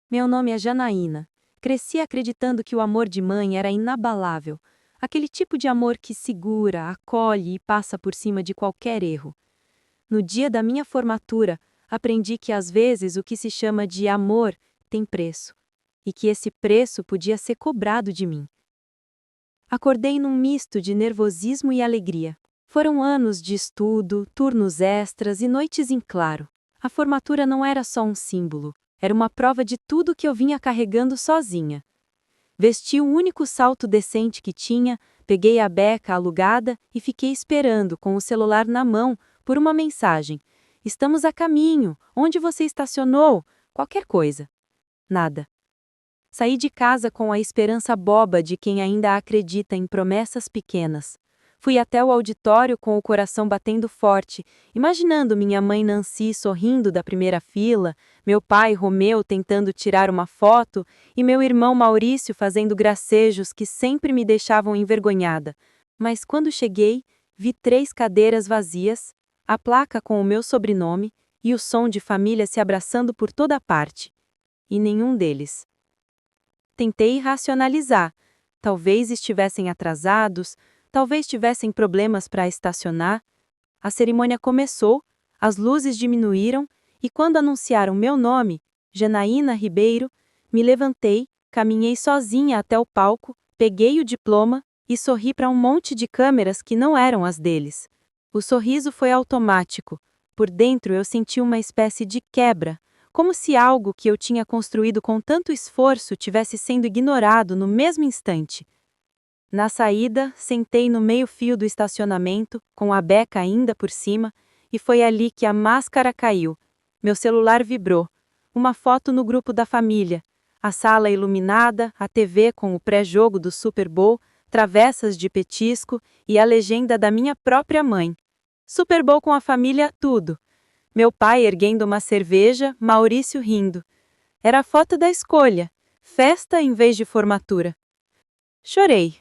Meu nome é Janaína. Cresci acreditando que o amor de mãe era inabalável, aquele tipo de amor que segura, acolhe e passa por cima de qualquer erro. No dia da minha formatura, aprendi que às vezes o que se chama de amor tem preço, e que esse preço podia ser cobrado de mim. Acordei num misto de nervosismo e alegria. Foram anos de estudo, turnos extras e noites em claro. A formatura não era só um símbolo, era uma prova de tudo que eu vinha carregando sozinha. Vesti o único salto decente que tinha, peguei a beca alugada e fiquei esperando, com o celular na mão, por uma mensagem. Estamos a caminho. Onde você estacionou? Qualquer coisa. Nada. Saí de casa com a esperança boba de quem ainda acredita em promessas pequenas. Fui até o auditório com o coração batendo forte, imaginando minha mãe Nancy sorrindo da primeira fila, meu pai Romeu tentando tirar uma foto e meu irmão Maurício fazendo gracejos que sempre me deixavam envergonhada. Mas quando cheguei, vi 3 cadeiras vazias, a placa com o meu sobrenome e o som de família se abraçando por toda parte. E nenhum deles. Tentei racionalizar. Talvez estivessem atrasados, talvez tivessem problemas para estacionar. A cerimônia começou, as luzes diminuíram e quando anunciaram meu nome, Janaína Ribeiro, me levantei, caminhei sozinha até o palco, peguei o diploma e sorri para um monte de câmeras que não eram as deles. O sorriso foi automático. Por dentro eu senti uma espécie de quebra, como se algo que eu tinha construído com tanto esforço tivesse sendo ignorado no mesmo instante. Na saída, sentei no meio-fio do estacionamento, com a beca ainda por cima, e foi ali que a máscara caiu. Meu celular vibrou. Uma foto no grupo da família. A sala iluminada, a TV com o pré-jogo do Super Bowl, travessas de petisco e a legenda da minha própria mãe. Super Bowl com a família, tudo. Meu pai erguendo uma cerveja, Maurício rindo. Era a foto da escolha. Festa em vez de formatura. Chorei.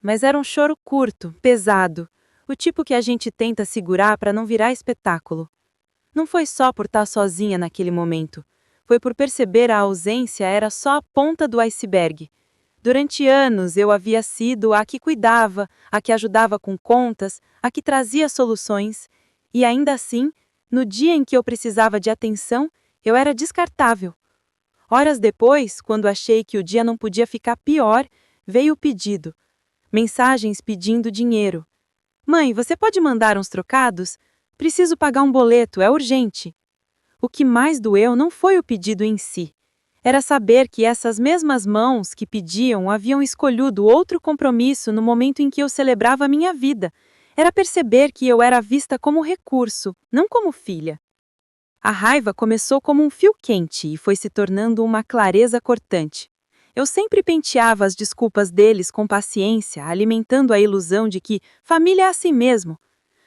Mas era um choro curto, pesado. O tipo que a gente tenta segurar para não virar espetáculo. Não foi só por estar sozinha naquele momento. Foi por perceber a ausência era só a ponta do iceberg. Durante anos eu havia sido a que cuidava, a que ajudava com contas, a que trazia soluções. E ainda assim, no dia em que eu precisava de atenção, eu era descartável. Horas depois, quando achei que o dia não podia ficar pior, veio o pedido. Mensagens pedindo dinheiro. Mãe, você pode mandar uns trocados? Preciso pagar um boleto, é urgente. O que mais doeu não foi o pedido em si. Era saber que essas mesmas mãos que pediam haviam escolhido outro compromisso no momento em que eu celebrava a minha vida. Era perceber que eu era vista como recurso, não como filha. A raiva começou como um fio quente e foi se tornando uma clareza cortante. Eu sempre penteava as desculpas deles com paciência, alimentando a ilusão de que família é assim mesmo.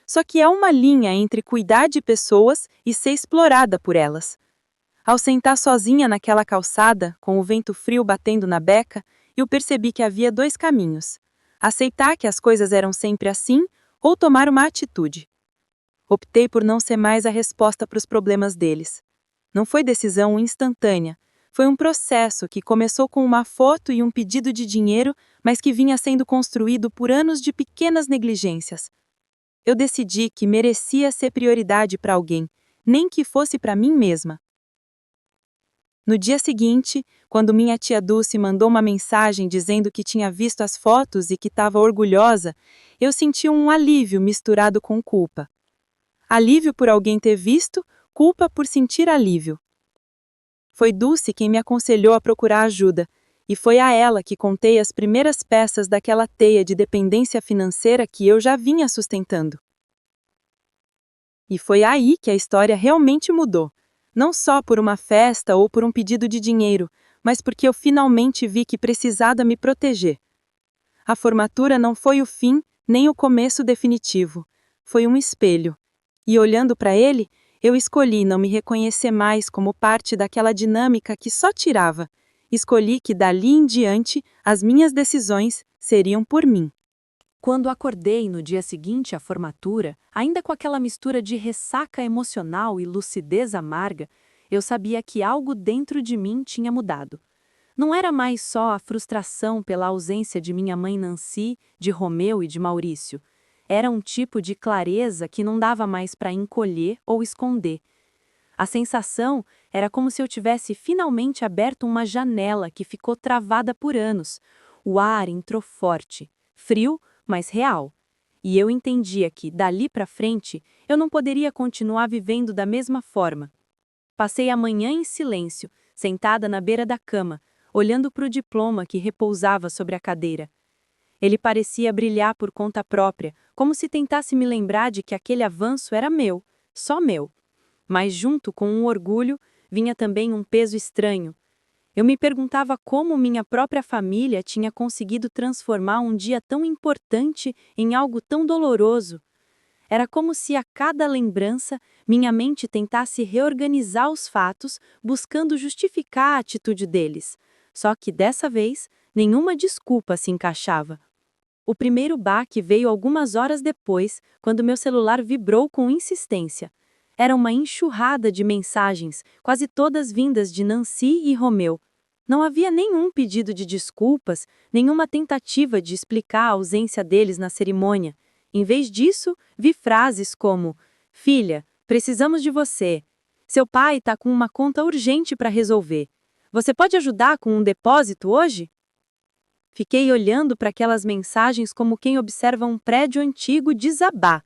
Só que é uma linha entre cuidar de pessoas e ser explorada por elas. Ao sentar sozinha naquela calçada, com o vento frio batendo na beca, eu percebi que havia 2 caminhos: aceitar que as coisas eram sempre assim ou tomar uma atitude. Optei por não ser mais a resposta para os problemas deles. Não foi decisão instantânea. Foi um processo que começou com uma foto e um pedido de dinheiro, mas que vinha sendo construído por anos de pequenas negligências. Eu decidi que merecia ser prioridade para alguém, nem que fosse para mim mesma. No dia seguinte, quando minha tia Dulce mandou uma mensagem dizendo que tinha visto as fotos e que estava orgulhosa, eu senti um alívio misturado com culpa. Alívio por alguém ter visto, culpa por sentir alívio. Foi Dulce quem me aconselhou a procurar ajuda, e foi a ela que contei as primeiras peças daquela teia de dependência financeira que eu já vinha sustentando. E foi aí que a história realmente mudou. Não só por uma festa ou por um pedido de dinheiro, mas porque eu finalmente vi que precisava me proteger. A formatura não foi o fim, nem o começo definitivo. Foi um espelho. E olhando para ele, eu escolhi não me reconhecer mais como parte daquela dinâmica que só tirava. Escolhi que dali em diante as minhas decisões seriam por mim. Quando acordei no dia seguinte à formatura, ainda com aquela mistura de ressaca emocional e lucidez amarga, eu sabia que algo dentro de mim tinha mudado. Não era mais só a frustração pela ausência de minha mãe Nancy, de Romeu e de Maurício. Era um tipo de clareza que não dava mais para encolher ou esconder. A sensação era como se eu tivesse finalmente aberto uma janela que ficou travada por anos. O ar entrou forte, frio, mas real. E eu entendia que, dali para frente, eu não poderia continuar vivendo da mesma forma. Passei a manhã em silêncio, sentada na beira da cama, olhando para o diploma que repousava sobre a cadeira. Ele parecia brilhar por conta própria, como se tentasse me lembrar de que aquele avanço era meu, só meu. Mas junto com um orgulho, vinha também um peso estranho. Eu me perguntava como minha própria família tinha conseguido transformar um dia tão importante em algo tão doloroso. Era como se a cada lembrança, minha mente tentasse reorganizar os fatos, buscando justificar a atitude deles. Só que dessa vez, nenhuma desculpa se encaixava. O primeiro baque veio algumas horas depois, quando meu celular vibrou com insistência. Era uma enxurrada de mensagens, quase todas vindas de Nancy e Romeu. Não havia nenhum pedido de desculpas, nenhuma tentativa de explicar a ausência deles na cerimônia. Em vez disso, vi frases como: "Filha, precisamos de você. Seu pai está com uma conta urgente para resolver. Você pode ajudar com um depósito hoje?" Fiquei olhando para aquelas mensagens como quem observa um prédio antigo desabar.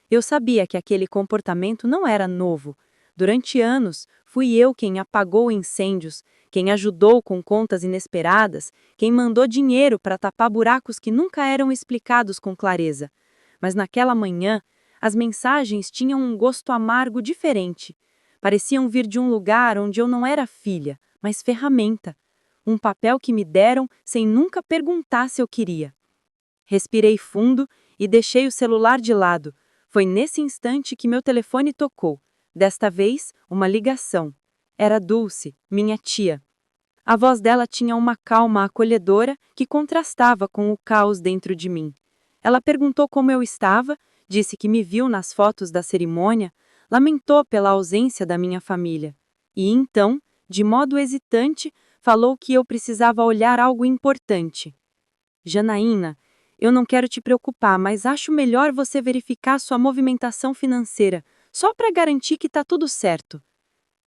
Eu sabia que aquele comportamento não era novo. Durante anos, fui eu quem apagou incêndios, quem ajudou com contas inesperadas, quem mandou dinheiro para tapar buracos que nunca eram explicados com clareza. Mas naquela manhã, as mensagens tinham um gosto amargo diferente. Pareciam vir de um lugar onde eu não era filha, mas ferramenta. Um papel que me deram sem nunca perguntar se eu queria. Respirei fundo e deixei o celular de lado. Foi nesse instante que meu telefone tocou. Desta vez, uma ligação. Era Dulce, minha tia. A voz dela tinha uma calma acolhedora que contrastava com o caos dentro de mim. Ela perguntou como eu estava, disse que me viu nas fotos da cerimônia, lamentou pela ausência da minha família. E então, de modo hesitante, falou que eu precisava olhar algo importante. Janaína, eu não quero te preocupar, mas acho melhor você verificar sua movimentação financeira, só para garantir que está tudo certo.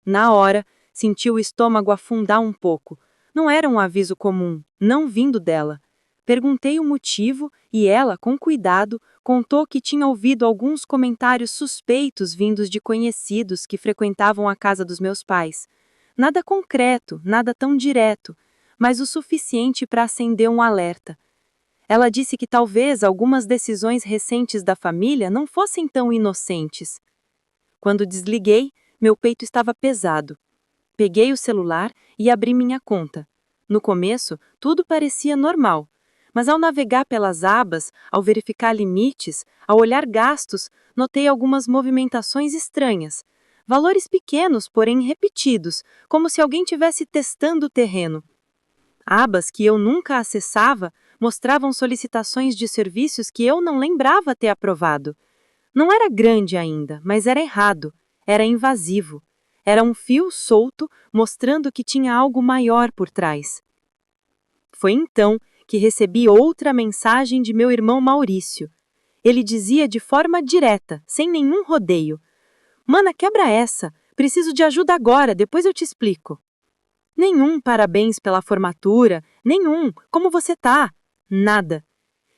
Na hora, senti o estômago afundar um pouco. Não era um aviso comum, não vindo dela. Perguntei o motivo e ela, com cuidado, contou que tinha ouvido alguns comentários suspeitos vindos de conhecidos que frequentavam a casa dos meus pais. Nada concreto, nada tão direto, mas o suficiente para acender um alerta. Ela disse que talvez algumas decisões recentes da família não fossem tão inocentes. Quando desliguei, meu peito estava pesado. Peguei o celular e abri minha conta. No começo, tudo parecia normal, mas ao navegar pelas abas, ao verificar limites, ao olhar gastos, notei algumas movimentações estranhas. Valores pequenos, porém repetidos, como se alguém tivesse testando o terreno. Abas que eu nunca acessava mostravam solicitações de serviços que eu não lembrava ter aprovado. Não era grande ainda, mas era errado, era invasivo. Era um fio solto mostrando que tinha algo maior por trás. Foi então que recebi outra mensagem de meu irmão Maurício. Ele dizia de forma direta, sem nenhum rodeio: "Mana, quebra essa. Preciso de ajuda agora, depois eu te explico." Nenhum parabéns pela formatura, nenhum, como você tá? Nada.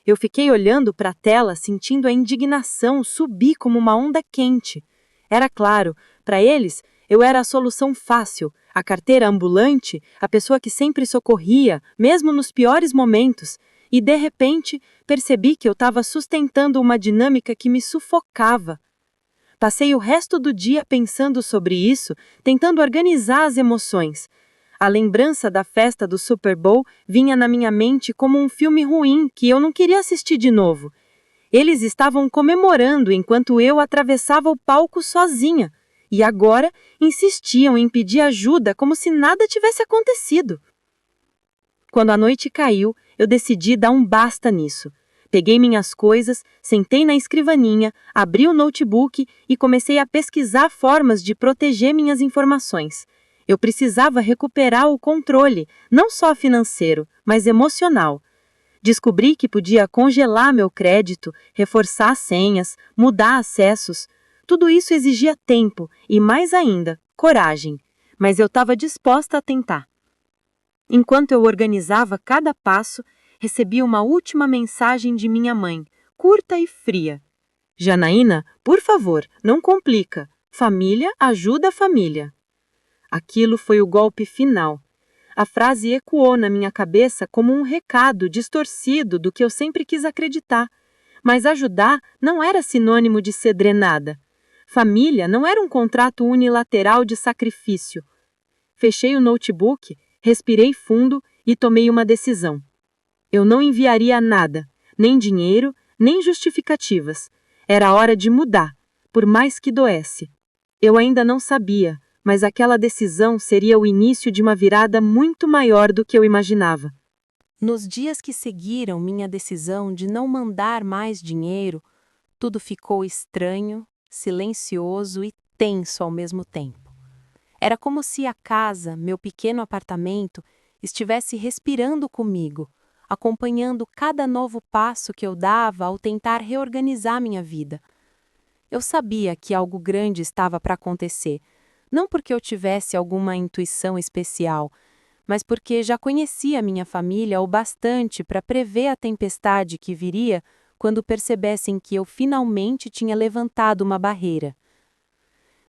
Eu fiquei olhando para a tela, sentindo a indignação subir como uma onda quente. Era claro, para eles, eu era a solução fácil, a carteira ambulante, a pessoa que sempre socorria, mesmo nos piores momentos. E, de repente, percebi que eu estava sustentando uma dinâmica que me sufocava. Passei o resto do dia pensando sobre isso, tentando organizar as emoções. A lembrança da festa do Super Bowl vinha na minha mente como um filme ruim que eu não queria assistir de novo. Eles estavam comemorando enquanto eu atravessava o palco sozinha, e agora insistiam em pedir ajuda como se nada tivesse acontecido. Quando a noite caiu, eu decidi dar um basta nisso. Peguei minhas coisas, sentei na escrivaninha, abri o notebook e comecei a pesquisar formas de proteger minhas informações. Eu precisava recuperar o controle, não só financeiro, mas emocional. Descobri que podia congelar meu crédito, reforçar senhas, mudar acessos. Tudo isso exigia tempo e, mais ainda, coragem. Mas eu estava disposta a tentar. Enquanto eu organizava cada passo, recebi uma última mensagem de minha mãe, curta e fria. Janaína, por favor, não complica. Família ajuda a família. Aquilo foi o golpe final. A frase ecoou na minha cabeça como um recado distorcido do que eu sempre quis acreditar. Mas ajudar não era sinônimo de ser drenada. Família não era um contrato unilateral de sacrifício. Fechei o notebook, respirei fundo e tomei uma decisão. Eu não enviaria nada, nem dinheiro, nem justificativas. Era hora de mudar, por mais que doesse. Eu ainda não sabia, mas aquela decisão seria o início de uma virada muito maior do que eu imaginava. Nos dias que seguiram minha decisão de não mandar mais dinheiro, tudo ficou estranho, silencioso e tenso ao mesmo tempo. Era como se a casa, meu pequeno apartamento, estivesse respirando comigo, acompanhando cada novo passo que eu dava ao tentar reorganizar minha vida. Eu sabia que algo grande estava para acontecer, não porque eu tivesse alguma intuição especial, mas porque já conhecia minha família o bastante para prever a tempestade que viria quando percebessem que eu finalmente tinha levantado uma barreira.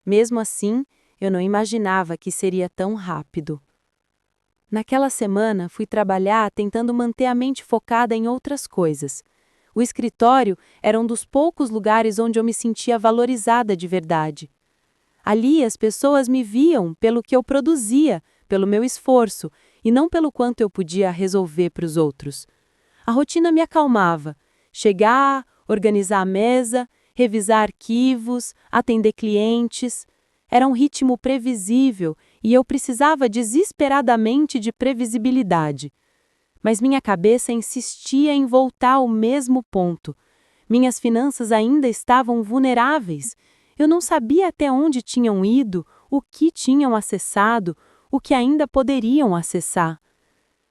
Mesmo assim, eu não imaginava que seria tão rápido. Naquela semana, fui trabalhar tentando manter a mente focada em outras coisas. O escritório era um dos poucos lugares onde eu me sentia valorizada de verdade. Ali, as pessoas me viam pelo que eu produzia, pelo meu esforço, e não pelo quanto eu podia resolver para os outros. A rotina me acalmava. Chegar, organizar a mesa, revisar arquivos, atender clientes. Era um ritmo previsível e eu precisava desesperadamente de previsibilidade. Mas minha cabeça insistia em voltar ao mesmo ponto. Minhas finanças ainda estavam vulneráveis. Eu não sabia até onde tinham ido, o que tinham acessado, o que ainda poderiam acessar.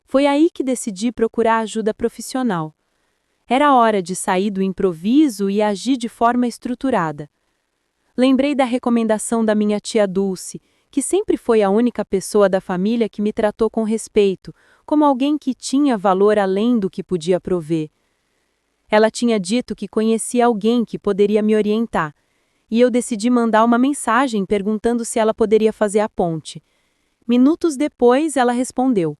Foi aí que decidi procurar ajuda profissional. Era hora de sair do improviso e agir de forma estruturada. Lembrei da recomendação da minha tia Dulce, que sempre foi a única pessoa da família que me tratou com respeito, como alguém que tinha valor além do que podia prover. Ela tinha dito que conhecia alguém que poderia me orientar, e eu decidi mandar uma mensagem perguntando se ela poderia fazer a ponte. Minutos depois, ela respondeu: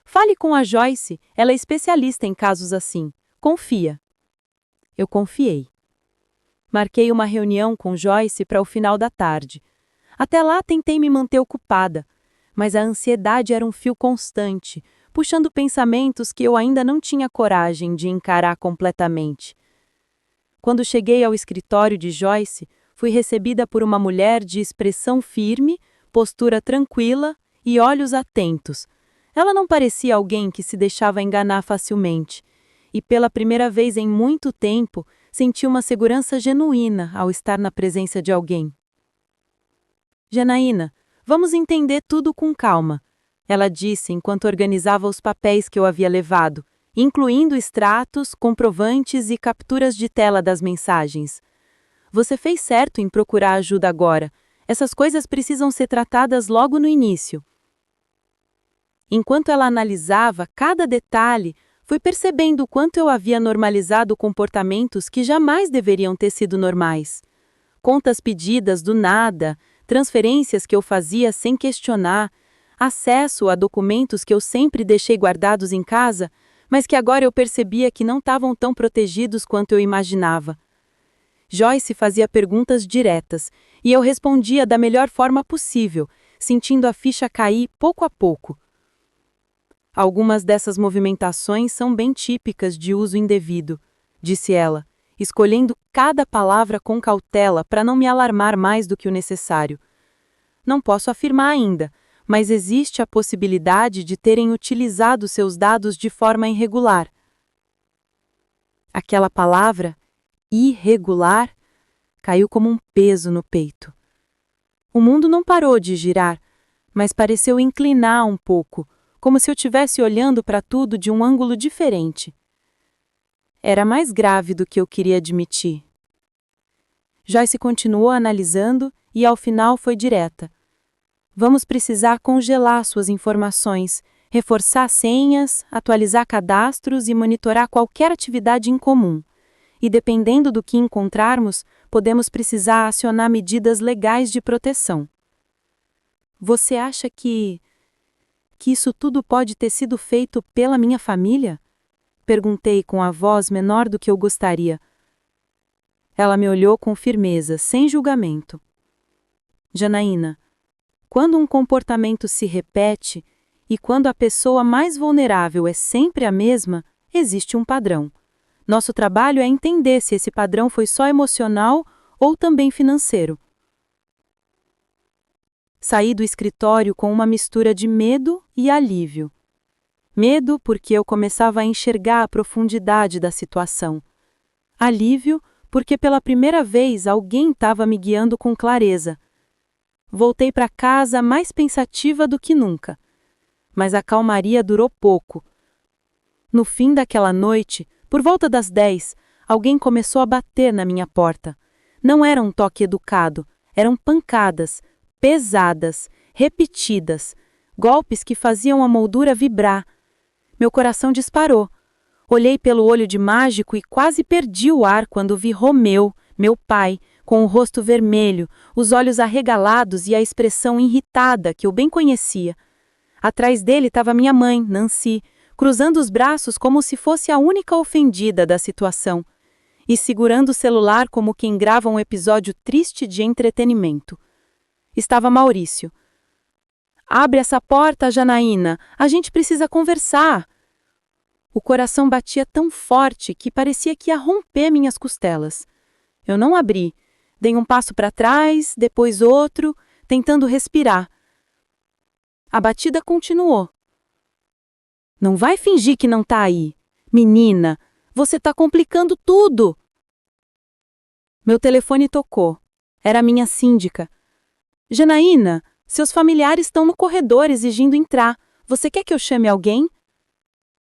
"Fale com a Joyce, ela é especialista em casos assim. Confia." Eu confiei. Marquei uma reunião com Joyce para o final da tarde. Até lá tentei me manter ocupada, mas a ansiedade era um fio constante, puxando pensamentos que eu ainda não tinha coragem de encarar completamente. Quando cheguei ao escritório de Joyce, fui recebida por uma mulher de expressão firme, postura tranquila e olhos atentos. Ela não parecia alguém que se deixava enganar facilmente, e pela primeira vez em muito tempo, senti uma segurança genuína ao estar na presença de alguém. "Janaína, vamos entender tudo com calma", ela disse enquanto organizava os papéis que eu havia levado, incluindo extratos, comprovantes e capturas de tela das mensagens. "Você fez certo em procurar ajuda agora. Essas coisas precisam ser tratadas logo no início." Enquanto ela analisava cada detalhe, fui percebendo o quanto eu havia normalizado comportamentos que jamais deveriam ter sido normais. Contas pedidas do nada, transferências que eu fazia sem questionar, acesso a documentos que eu sempre deixei guardados em casa, mas que agora eu percebia que não estavam tão protegidos quanto eu imaginava. Joyce fazia perguntas diretas, e eu respondia da melhor forma possível, sentindo a ficha cair pouco a pouco. "Algumas dessas movimentações são bem típicas de uso indevido", disse ela, escolhendo cada palavra com cautela para não me alarmar mais do que o necessário. "Não posso afirmar ainda, mas existe a possibilidade de terem utilizado seus dados de forma irregular." Aquela palavra, irregular, caiu como um peso no peito. O mundo não parou de girar, mas pareceu inclinar um pouco, como se eu estivesse olhando para tudo de um ângulo diferente. Era mais grave do que eu queria admitir. Joyce continuou analisando e, ao final, foi direta. Vamos precisar congelar suas informações, reforçar senhas, atualizar cadastros e monitorar qualquer atividade incomum. E, dependendo do que encontrarmos, podemos precisar acionar medidas legais de proteção. Você acha que isso tudo pode ter sido feito pela minha família? Perguntei com a voz menor do que eu gostaria. Ela me olhou com firmeza, sem julgamento. Janaína, quando um comportamento se repete e quando a pessoa mais vulnerável é sempre a mesma, existe um padrão. Nosso trabalho é entender se esse padrão foi só emocional ou também financeiro. Saí do escritório com uma mistura de medo e alívio. Medo porque eu começava a enxergar a profundidade da situação. Alívio porque pela primeira vez alguém estava me guiando com clareza. Voltei para casa mais pensativa do que nunca. Mas a calmaria durou pouco. No fim daquela noite, por volta das 10, alguém começou a bater na minha porta. Não era um toque educado, eram pancadas, pesadas, repetidas, golpes que faziam a moldura vibrar. Meu coração disparou. Olhei pelo olho de mágico e quase perdi o ar quando vi Romeu, meu pai, com o rosto vermelho, os olhos arregalados e a expressão irritada que eu bem conhecia. Atrás dele estava minha mãe, Nancy, cruzando os braços como se fosse a única ofendida da situação, e segurando o celular como quem grava um episódio triste de entretenimento. Estava Maurício. Abre essa porta, Janaína, a gente precisa conversar. O coração batia tão forte que parecia que ia romper minhas costelas. Eu não abri. Dei um passo para trás, depois outro, tentando respirar. A batida continuou. Não vai fingir que não tá aí. Menina, você tá complicando tudo. Meu telefone tocou. Era a minha síndica. Janaína, seus familiares estão no corredor exigindo entrar. Você quer que eu chame alguém?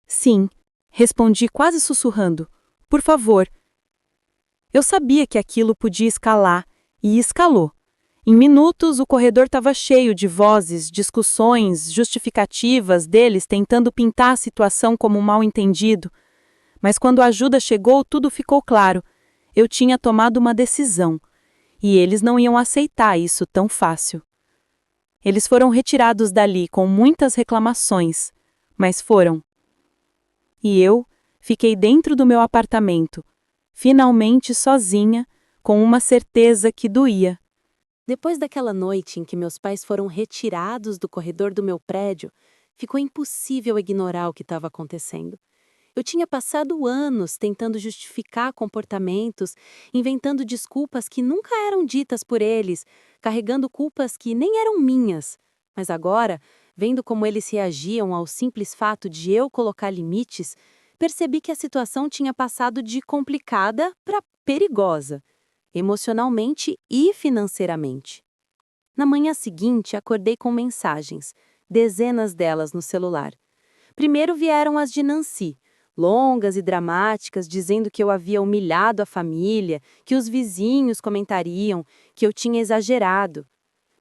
Sim, respondi quase sussurrando. Por favor. Eu sabia que aquilo podia escalar, e escalou. Em minutos, o corredor estava cheio de vozes, discussões, justificativas deles tentando pintar a situação como um mal-entendido. Mas quando a ajuda chegou, tudo ficou claro. Eu tinha tomado uma decisão, e eles não iam aceitar isso tão fácil. Eles foram retirados dali com muitas reclamações, mas foram. E eu fiquei dentro do meu apartamento, finalmente sozinha, com uma certeza que doía. Depois daquela noite em que meus pais foram retirados do corredor do meu prédio, ficou impossível ignorar o que estava acontecendo. Eu tinha passado anos tentando justificar comportamentos, inventando desculpas que nunca eram ditas por eles, carregando culpas que nem eram minhas. Mas agora, vendo como eles reagiam ao simples fato de eu colocar limites, percebi que a situação tinha passado de complicada para perigosa, emocionalmente e financeiramente. Na manhã seguinte, acordei com mensagens, dezenas delas no celular. Primeiro vieram as de Nancy, longas e dramáticas, dizendo que eu havia humilhado a família, que os vizinhos comentariam, que eu tinha exagerado.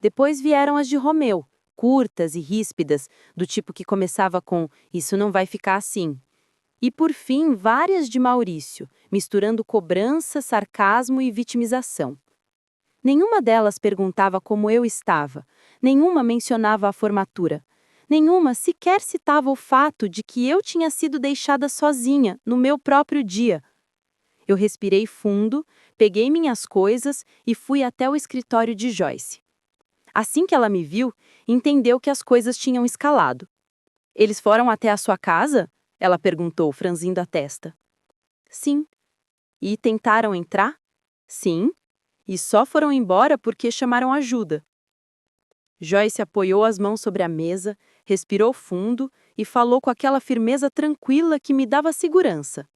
Depois vieram as de Romeu, curtas e ríspidas, do tipo que começava com "isso não vai ficar assim". E, por fim, várias de Maurício, misturando cobrança, sarcasmo e vitimização. Nenhuma delas perguntava como eu estava, nenhuma mencionava a formatura, nenhuma sequer citava o fato de que eu tinha sido deixada sozinha no meu próprio dia. Eu respirei fundo, peguei minhas coisas e fui até o escritório de Joyce. Assim que ela me viu, entendeu que as coisas tinham escalado. "Eles foram até a sua casa?" ela perguntou, franzindo a testa. "Sim." "E tentaram entrar?" "Sim." "E só foram embora porque chamaram ajuda." Joyce apoiou as mãos sobre a mesa, respirou fundo e falou com aquela firmeza tranquila que me dava segurança.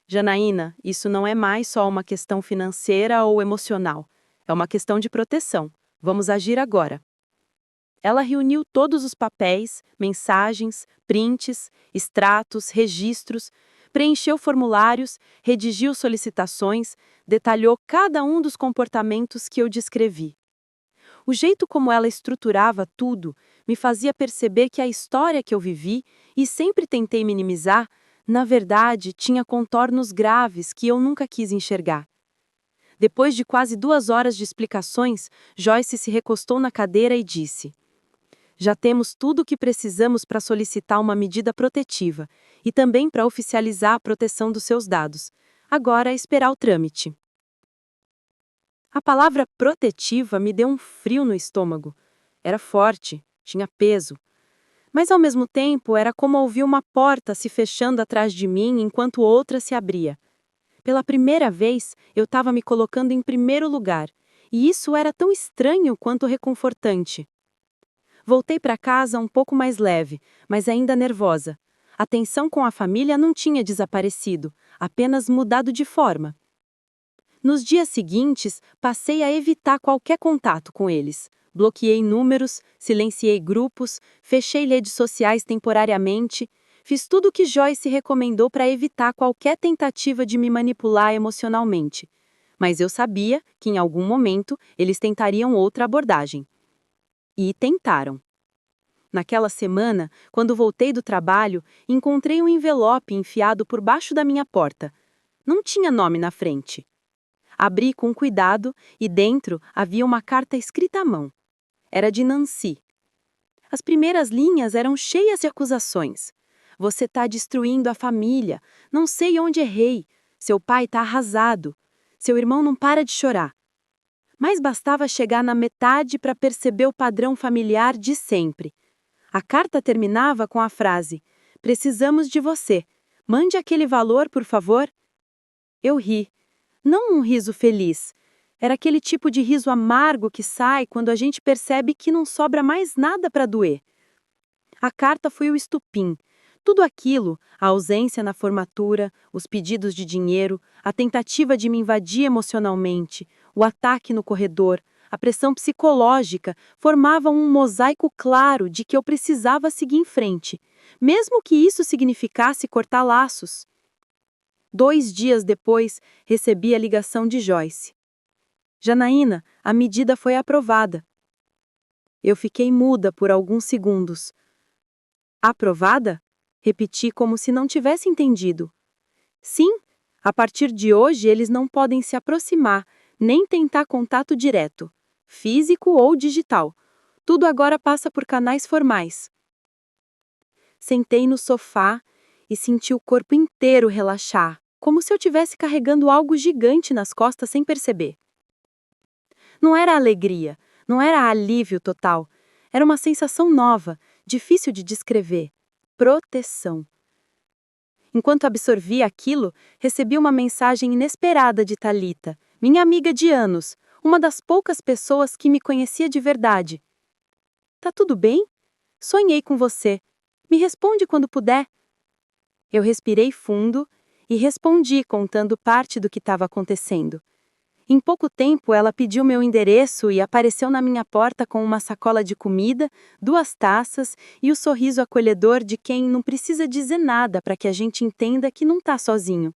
Janaína, isso não é mais só uma questão financeira ou emocional. É uma questão de proteção. Vamos agir agora. Ela reuniu todos os papéis, mensagens, prints, extratos, registros, preencheu formulários, redigiu solicitações, detalhou cada um dos comportamentos que eu descrevi. O jeito como ela estruturava tudo me fazia perceber que a história que eu vivi e sempre tentei minimizar, na verdade, tinha contornos graves que eu nunca quis enxergar. Depois de quase 2 horas de explicações, Joyce se recostou na cadeira e disse: Já temos tudo o que precisamos para solicitar uma medida protetiva e também para oficializar a proteção dos seus dados. Agora é esperar o trâmite. A palavra protetiva me deu um frio no estômago. Era forte, tinha peso. Mas ao mesmo tempo era como ouvir uma porta se fechando atrás de mim enquanto outra se abria. Pela primeira vez, eu estava me colocando em primeiro lugar, e isso era tão estranho quanto reconfortante. Voltei para casa um pouco mais leve, mas ainda nervosa. A tensão com a família não tinha desaparecido, apenas mudado de forma. Nos dias seguintes, passei a evitar qualquer contato com eles. Bloqueei números, silenciei grupos, fechei redes sociais temporariamente. Fiz tudo o que Joyce recomendou para evitar qualquer tentativa de me manipular emocionalmente. Mas eu sabia que em algum momento eles tentariam outra abordagem. E tentaram. Naquela semana, quando voltei do trabalho, encontrei um envelope enfiado por baixo da minha porta. Não tinha nome na frente. Abri com cuidado e dentro havia uma carta escrita à mão. Era de Nancy. As primeiras linhas eram cheias de acusações. Você está destruindo a família. Não sei onde errei. Seu pai está arrasado. Seu irmão não para de chorar. Mas bastava chegar na metade para perceber o padrão familiar de sempre. A carta terminava com a frase: Precisamos de você. Mande aquele valor, por favor. Eu ri. Não um riso feliz. Era aquele tipo de riso amargo que sai quando a gente percebe que não sobra mais nada para doer. A carta foi o estupim. Tudo aquilo, a ausência na formatura, os pedidos de dinheiro, a tentativa de me invadir emocionalmente, o ataque no corredor, a pressão psicológica, formavam um mosaico claro de que eu precisava seguir em frente, mesmo que isso significasse cortar laços. 2 dias depois, recebi a ligação de Joyce. Janaína, a medida foi aprovada. Eu fiquei muda por alguns segundos. Aprovada? Repeti como se não tivesse entendido. Sim, a partir de hoje eles não podem se aproximar, nem tentar contato direto, físico ou digital. Tudo agora passa por canais formais. Sentei no sofá e senti o corpo inteiro relaxar, como se eu estivesse carregando algo gigante nas costas sem perceber. Não era alegria, não era alívio total. Era uma sensação nova, difícil de descrever. Proteção. Enquanto absorvia aquilo, recebi uma mensagem inesperada de Thalita, minha amiga de anos, uma das poucas pessoas que me conhecia de verdade. Tá tudo bem? Sonhei com você. Me responde quando puder. Eu respirei fundo e respondi contando parte do que estava acontecendo. Em pouco tempo, ela pediu meu endereço e apareceu na minha porta com uma sacola de comida, 2 taças e o sorriso acolhedor de quem não precisa dizer nada para que a gente entenda que não está sozinho.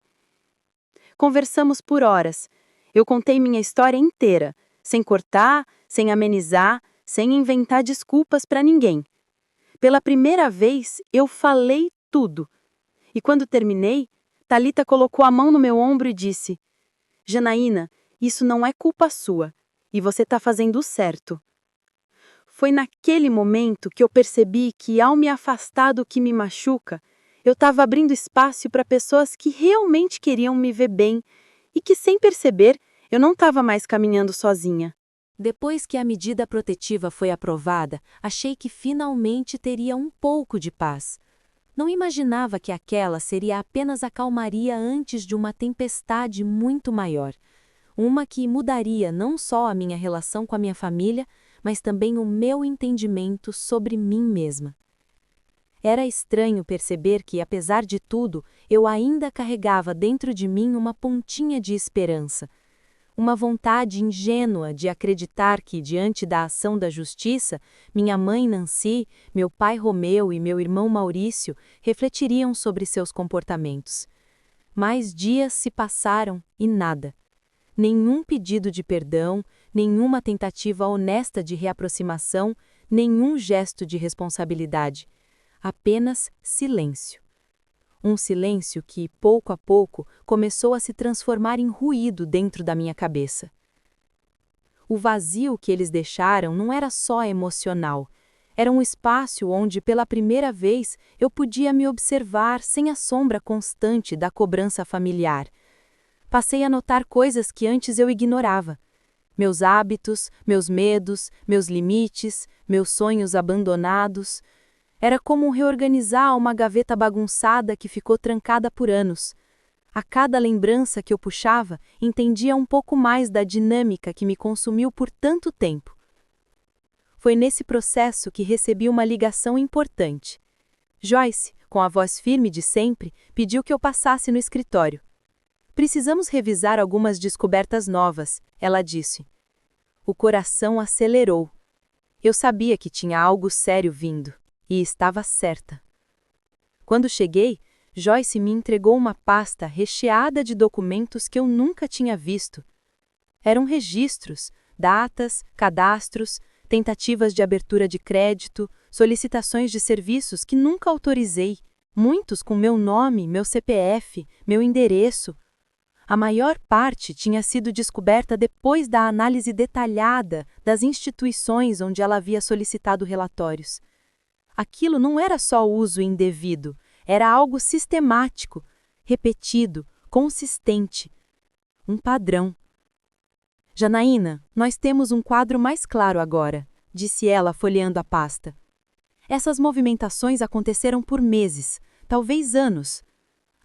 Conversamos por horas. Eu contei minha história inteira, sem cortar, sem amenizar, sem inventar desculpas para ninguém. Pela primeira vez, eu falei tudo. E quando terminei, Thalita colocou a mão no meu ombro e disse: Janaína, isso não é culpa sua, e você está fazendo o certo. Foi naquele momento que eu percebi que, ao me afastar do que me machuca, eu estava abrindo espaço para pessoas que realmente queriam me ver bem e que, sem perceber, eu não estava mais caminhando sozinha. Depois que a medida protetiva foi aprovada, achei que finalmente teria um pouco de paz. Não imaginava que aquela seria apenas a calmaria antes de uma tempestade muito maior. Uma que mudaria não só a minha relação com a minha família, mas também o meu entendimento sobre mim mesma. Era estranho perceber que, apesar de tudo, eu ainda carregava dentro de mim uma pontinha de esperança. Uma vontade ingênua de acreditar que, diante da ação da justiça, minha mãe Nancy, meu pai Romeu e meu irmão Maurício refletiriam sobre seus comportamentos. Mais dias se passaram e nada. Nenhum pedido de perdão, nenhuma tentativa honesta de reaproximação, nenhum gesto de responsabilidade. Apenas silêncio. Um silêncio que, pouco a pouco, começou a se transformar em ruído dentro da minha cabeça. O vazio que eles deixaram não era só emocional. Era um espaço onde, pela primeira vez, eu podia me observar sem a sombra constante da cobrança familiar. Passei a notar coisas que antes eu ignorava. Meus hábitos, meus medos, meus limites, meus sonhos abandonados. Era como reorganizar uma gaveta bagunçada que ficou trancada por anos. A cada lembrança que eu puxava, entendia um pouco mais da dinâmica que me consumiu por tanto tempo. Foi nesse processo que recebi uma ligação importante. Joyce, com a voz firme de sempre, pediu que eu passasse no escritório. Precisamos revisar algumas descobertas novas, ela disse. O coração acelerou. Eu sabia que tinha algo sério vindo. E estava certa. Quando cheguei, Joyce me entregou uma pasta recheada de documentos que eu nunca tinha visto. Eram registros, datas, cadastros, tentativas de abertura de crédito, solicitações de serviços que nunca autorizei, muitos com meu nome, meu CPF, meu endereço. A maior parte tinha sido descoberta depois da análise detalhada das instituições onde ela havia solicitado relatórios. Aquilo não era só uso indevido, era algo sistemático, repetido, consistente. Um padrão. Janaína, nós temos um quadro mais claro agora, disse ela folheando a pasta. Essas movimentações aconteceram por meses, talvez anos.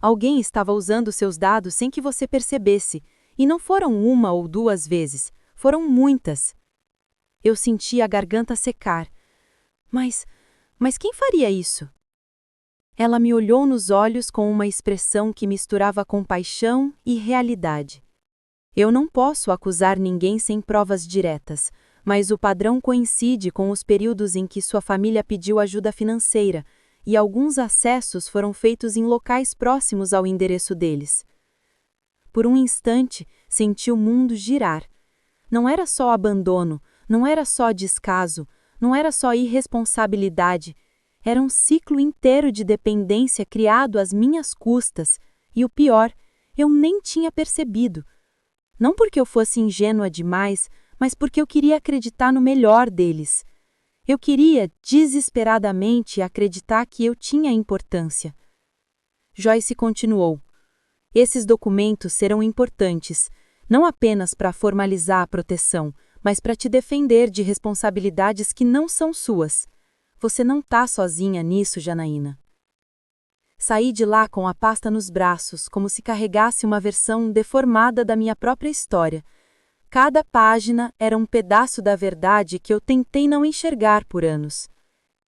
Alguém estava usando seus dados sem que você percebesse, e não foram uma ou duas vezes, foram muitas. Eu senti a garganta secar. Mas quem faria isso? Ela me olhou nos olhos com uma expressão que misturava compaixão e realidade. Eu não posso acusar ninguém sem provas diretas, mas o padrão coincide com os períodos em que sua família pediu ajuda financeira, e alguns acessos foram feitos em locais próximos ao endereço deles. Por um instante, senti o mundo girar. Não era só abandono, não era só descaso, não era só irresponsabilidade, era um ciclo inteiro de dependência criado às minhas custas, e o pior, eu nem tinha percebido. Não porque eu fosse ingênua demais, mas porque eu queria acreditar no melhor deles. Eu queria, desesperadamente, acreditar que eu tinha importância. Joyce continuou. Esses documentos serão importantes, não apenas para formalizar a proteção, mas para te defender de responsabilidades que não são suas. Você não está sozinha nisso, Janaína. Saí de lá com a pasta nos braços, como se carregasse uma versão deformada da minha própria história. Cada página era um pedaço da verdade que eu tentei não enxergar por anos.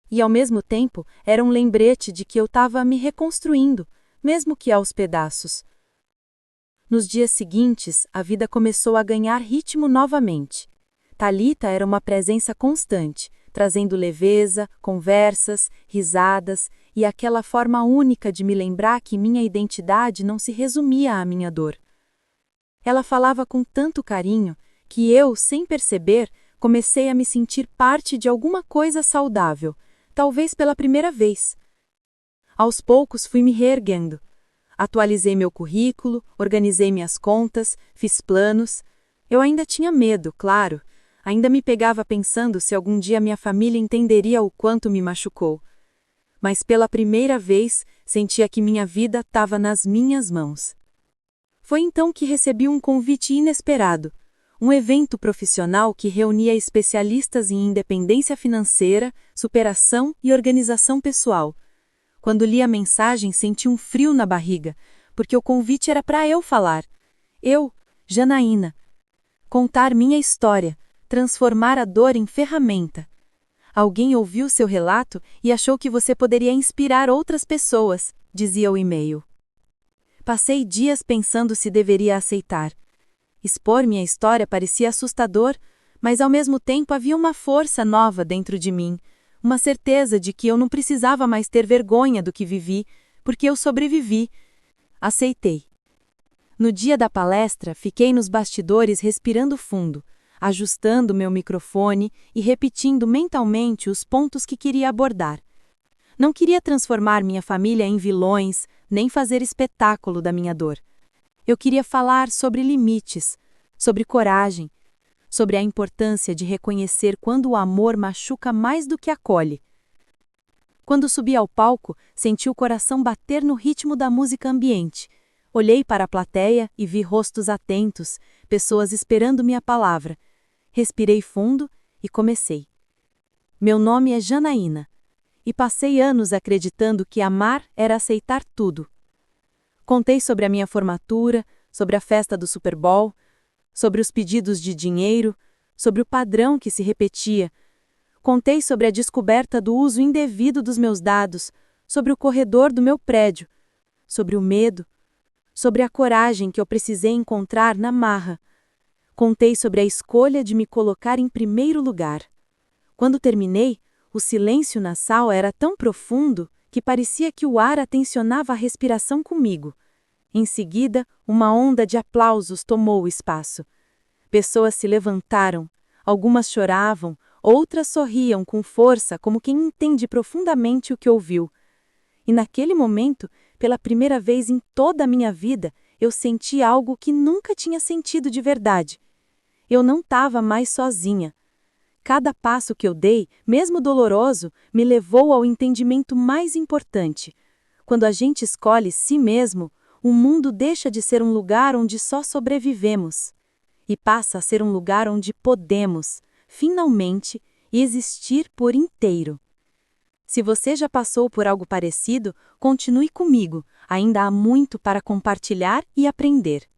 E, ao mesmo tempo, era um lembrete de que eu estava me reconstruindo, mesmo que aos pedaços. Nos dias seguintes, a vida começou a ganhar ritmo novamente. Thalita era uma presença constante, trazendo leveza, conversas, risadas e aquela forma única de me lembrar que minha identidade não se resumia à minha dor. Ela falava com tanto carinho que eu, sem perceber, comecei a me sentir parte de alguma coisa saudável, talvez pela primeira vez. Aos poucos fui me reerguendo. Atualizei meu currículo, organizei minhas contas, fiz planos. Eu ainda tinha medo, claro. Ainda me pegava pensando se algum dia minha família entenderia o quanto me machucou. Mas pela primeira vez, sentia que minha vida estava nas minhas mãos. Foi então que recebi um convite inesperado, um evento profissional que reunia especialistas em independência financeira, superação e organização pessoal. Quando li a mensagem, senti um frio na barriga, porque o convite era para eu falar. Eu, Janaína. Contar minha história, transformar a dor em ferramenta. Alguém ouviu seu relato e achou que você poderia inspirar outras pessoas, dizia o e-mail. Passei dias pensando se deveria aceitar. Expor minha história parecia assustador, mas ao mesmo tempo havia uma força nova dentro de mim, uma certeza de que eu não precisava mais ter vergonha do que vivi, porque eu sobrevivi. Aceitei. No dia da palestra, fiquei nos bastidores respirando fundo, ajustando meu microfone e repetindo mentalmente os pontos que queria abordar. Não queria transformar minha família em vilões, nem fazer espetáculo da minha dor. Eu queria falar sobre limites, sobre coragem, sobre a importância de reconhecer quando o amor machuca mais do que acolhe. Quando subi ao palco, senti o coração bater no ritmo da música ambiente. Olhei para a plateia e vi rostos atentos, pessoas esperando minha palavra. Respirei fundo e comecei. Meu nome é Janaína, e passei anos acreditando que amar era aceitar tudo. Contei sobre a minha formatura, sobre a festa do Super Bowl, sobre os pedidos de dinheiro, sobre o padrão que se repetia. Contei sobre a descoberta do uso indevido dos meus dados, sobre o corredor do meu prédio, sobre o medo, sobre a coragem que eu precisei encontrar na marra. Contei sobre a escolha de me colocar em primeiro lugar. Quando terminei, o silêncio na sala era tão profundo que parecia que o ar atencionava a respiração comigo. Em seguida, uma onda de aplausos tomou o espaço. Pessoas se levantaram, algumas choravam, outras sorriam com força como quem entende profundamente o que ouviu. E naquele momento, pela primeira vez em toda a minha vida, eu senti algo que nunca tinha sentido de verdade. Eu não estava mais sozinha. Cada passo que eu dei, mesmo doloroso, me levou ao entendimento mais importante. Quando a gente escolhe si mesmo, o mundo deixa de ser um lugar onde só sobrevivemos e passa a ser um lugar onde podemos, finalmente, existir por inteiro. Se você já passou por algo parecido, continue comigo, ainda há muito para compartilhar e aprender.